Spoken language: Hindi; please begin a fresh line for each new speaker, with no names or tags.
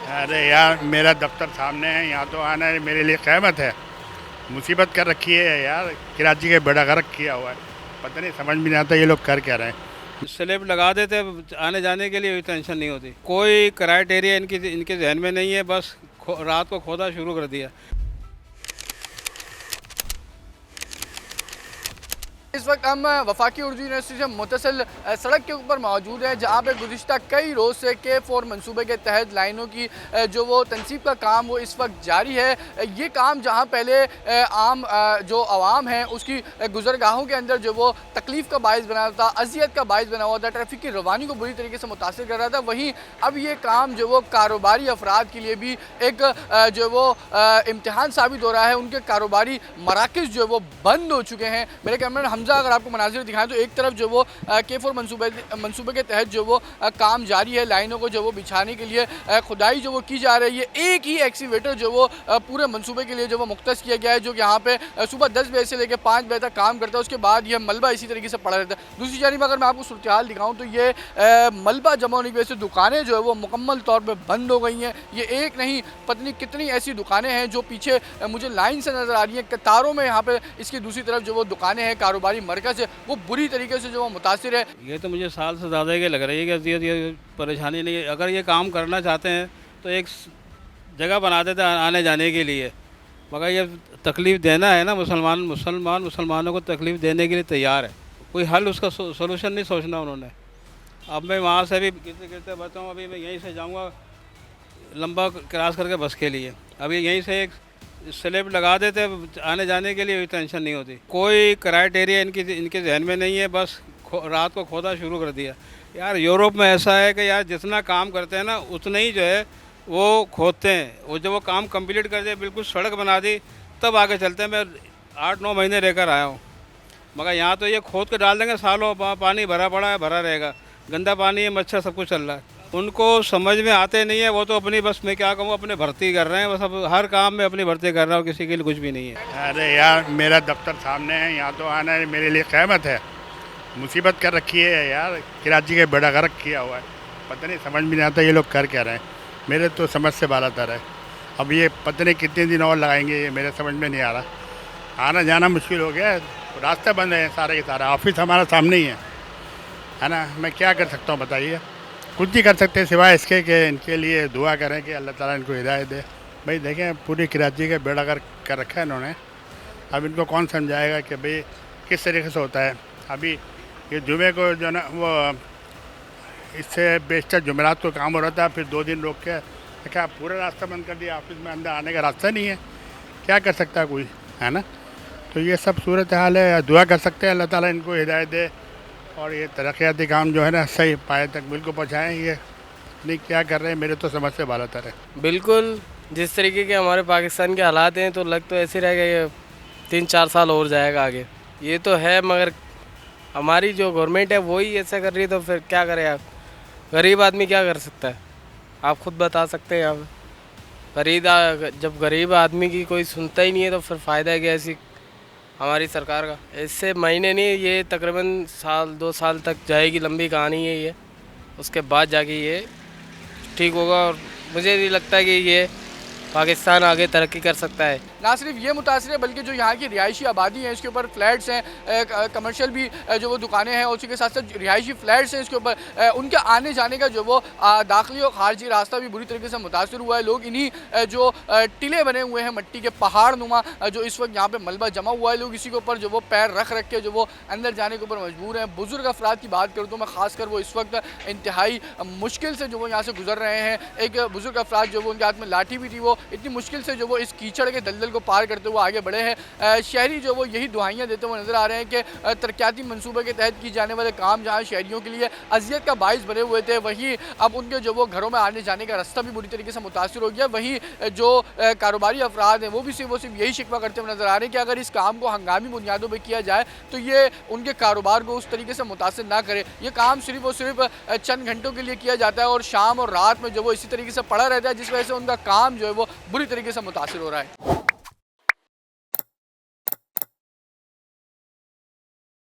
अरे यार, मेरा दफ्तर सामने है, यहाँ तो आना मेरे लिए क़यामत है। मुसीबत कर रखी है यार, कराची के बेड़ा गर्क किया हुआ है। पता नहीं, समझ में नहीं आता ये लोग कर क्या रहे हैं।
स्लैब लगा देते, आने जाने के लिए कोई टेंशन नहीं होती। कोई क्राइटेरिया इनकी इनके जहन में नहीं है, बस रात को खोदा शुरू कर दिया।
इस वक्त हम वफाकी उर्दू यूनिवर्सिटी से मुतसिल सड़क के ऊपर मौजूद हैं, जहाँ पे गुज़िश्ता कई रोज़ से K4 मनसूबे के तहत लाइनों की जो वो तनसीब का काम वो इस वक्त जारी है। ये काम जहाँ पहले आम जो आवाम है उसकी गुजरगाहों के अंदर जो वो तकलीफ़ का बायस बना था, अजियत का बायस बना हुआ था, ट्रैफिक की रवानी को बुरी तरीके से मुतासिर कर रहा था, वहीं अब ये काम जो वो कारोबारी अफराद के लिए भी एक जो वो इम्तिहान साबित हो रहा है। उनके कारोबारी मराकज़ जो वो बंद हो चुके हैं। मेरे कैमरा हमजा अगर आपको मनाजिर दिखाएं तो एक तरफ जो वो K4 मनसूबे के तहत जो वो काम जारी है, लाइनों को जो वो बिछाने के लिए खुदाई जो वो की जा रही है। एक ही एक्सीवेटर जो वो पूरे मनसूबे के लिए जो वो मुख्तस किया गया है, जो कि यहाँ पे सुबह 10 बजे से लेकर 5 बजे तक काम करता है। उसके बाद यह मलबा इसी तरीके से पड़ा रहता है। दूसरी जानिब अगर मैं आपको सूरत हाल दिखाऊँ तो ये मलबा जमा होने की वजह से दुकानें जो है वो मुकम्मल तौर पर बंद हो गई हैं। ये एक नहीं, पत्नी कितनी ऐसी दुकानें हैं जो पीछे मुझे लाइन से नज़र आ रही हैं, कतारों में यहाँ पे इसकी दूसरी तरफ जो वो दुकानें हैं, कारोबारी मरकज़ है, वो बुरी तरीके से जो वो मुतासिर है।
ये तो मुझे साल से ज़्यादा ही लग रही है कि ये परेशानी नहीं है। अगर ये काम करना चाहते हैं तो एक जगह बना देते आने जाने के लिए, मगर ये तकलीफ़ देना है ना, मुसलमानों को तकलीफ़ देने के लिए तैयार है। कोई हल उसका सोल्यूशन नहीं सोचना उन्होंने। अब मैं वहाँ से भी गिरते गिरते बचा हूँ। अभी मैं यहीं से जाऊँगा लंबा क्रॉस करके बस के लिए। अभी यहीं से एक स्लैब लगा देते, आने जाने के लिए कोई टेंशन नहीं होती। कोई क्राइटेरिया इनके जहन में नहीं है, बस रात को खोदा शुरू कर दिया। यार यूरोप में ऐसा है कि यार जितना काम करते हैं ना उतना ही जो है वो खोदते हैं। वो जब वो काम कंप्लीट कर दिया, बिल्कुल सड़क बना दी, तब आगे चलते हैं। मैं 8-9 महीने रहकर आया हूँ, मगर यहाँ तो ये खोद के डाल देंगे, सालों पानी भरा पड़ा है, भरा रहेगा, गंदा पानी है, मच्छर सब कुछ चल रहा है। उनको समझ में आते नहीं है। वो तो अपनी, बस मैं क्या कहूँ, अपने भर्ती कर रहे हैं, बस अब हर काम में अपनी भर्ती कर रहा हूँ, किसी के लिए कुछ भी नहीं है।
अरे यार, मेरा दफ्तर सामने है, यहाँ तो आना मेरे लिए क़यामत है। मुसीबत कर रखी है यार, कराची के बेड़ा गर्क किया हुआ है। पता नहीं, समझ में नहीं आता ये लोग कर क्या रहे हैं। मेरे तो समझ से बाला तर है। अब ये पता नहीं कितने दिन और लगाएंगे, ये मेरे समझ में नहीं आ रहा। आना जाना मुश्किल हो गया है, रास्ते बंद हैं सारे के सारे। ऑफिस हमारा सामने ही है ना। मैं क्या कर सकता हूँ बताइए? कुछ नहीं कर सकते सिवाय इसके कि इनके लिए दुआ करें कि अल्लाह ताला इनको हिदायत दे। भाई देखें, पूरी कराची का बेड़ा गर्क कर रखा है इन्होंने। अब इनको कौन समझाएगा कि भाई किस तरीके से होता है। अभी ये जुमे को जो ना वो इससे बेशतर जुमेरात को काम हो रहा था, फिर 2 दिन रोक के देखा पूरा रास्ता बंद कर दिया। ऑफिस में अंदर आने का रास्ता नहीं है, क्या कर सकता है कोई, है ना। तो ये सब सूरत हाल है। दुआ कर सकते हैं अल्लाह ताला इनको हिदायत दे और ये तरक्याती काम जो है ना सही पाए तक बिल्कुल पहुँचाएँ। ये नहीं क्या कर रहे हैं, मेरे तो समझ से बाला तर है।
बिल्कुल जिस तरीके के हमारे पाकिस्तान के हालात हैं तो लग तो ऐसे रहेगा ये 3-4 साल और जाएगा आगे। ये तो है, मगर हमारी जो गवर्नमेंट है वही ऐसा कर रही है, तो फिर क्या करें आप? गरीब आदमी क्या कर सकता है, आप खुद बता सकते हैं। यहाँ जब गरीब आदमी की कोई सुनता ही नहीं है तो फिर फ़ायदा है क्या ऐसी हमारी सरकार का? इससे महीने नहीं, ये तकरीबन 1-2 साल तक जाएगी, लंबी कहानी है ये। उसके बाद जाके ये ठीक होगा और मुझे नहीं लगता कि ये पाकिस्तान आगे तरक्की कर सकता है।
ना सिर्फ ये मुतासर है बल्कि जो यहाँ की रिहायशी आबादी है, इसके ऊपर फ्लैट्स हैं, कमर्शियल भी जो वो दुकानें हैं, उसी के साथ साथ रिहायशी फ्लैट्स हैं, इसके ऊपर उनके आने जाने का जो वो दाखिली और खारजी रास्ता भी बुरी तरीके से मुतासर हुआ है। लोग इन्हीं जो टिले बने हुए हैं मट्टी के पहाड़ नुमा, जो इस वक्त यहाँ पर मलबा जमा हुआ है, लोग इसी के ऊपर जो वो पैर रख रख के जो वो अंदर जाने के ऊपर मजबूर हैं। बुजुर्ग अफराद की बात करूँ तो मैं खासकर वो इस वक्त इंतहाई मुश्किल से जो वो यहाँ से गुजर रहे हैं। एक बुजुर्ग अफराद जो वो उनके हाथ में लाठी भी थी, वो इतनी मुश्किल से जो वो इस कीचड़ के दलदल को पार करते हुए आगे बढ़े हैं। शहरी जो वो यही दुआइयाँ देते हुए नज़र आ रहे हैं कि तरक्याती मनसूबे के तहत की जाने वाले काम जहाँ शहरियों के लिए अजियत का बाइस बने हुए थे, वहीं अब उनके जो वो घरों में आने जाने का रास्ता भी बुरी तरीके से मुतासर हो गया। वहीं जो कारोबारी अफराद हैं वो भी सिर्फ यही शिकवा करते हुए नज़र आ रहे हैं कि अगर इस काम को हंगामी बुनियादों पर किया जाए तो ये उनके कारोबार को उस तरीके से मुतासर ना करे। ये काम सिर्फ और सिर्फ चंद घंटों के लिए किया जाता है और शाम और रात में जो वो इसी तरीके से पड़ा रहता है, जिस वजह से उनका काम जो है वो बुरी तरीके से मुतासर हो रहा है।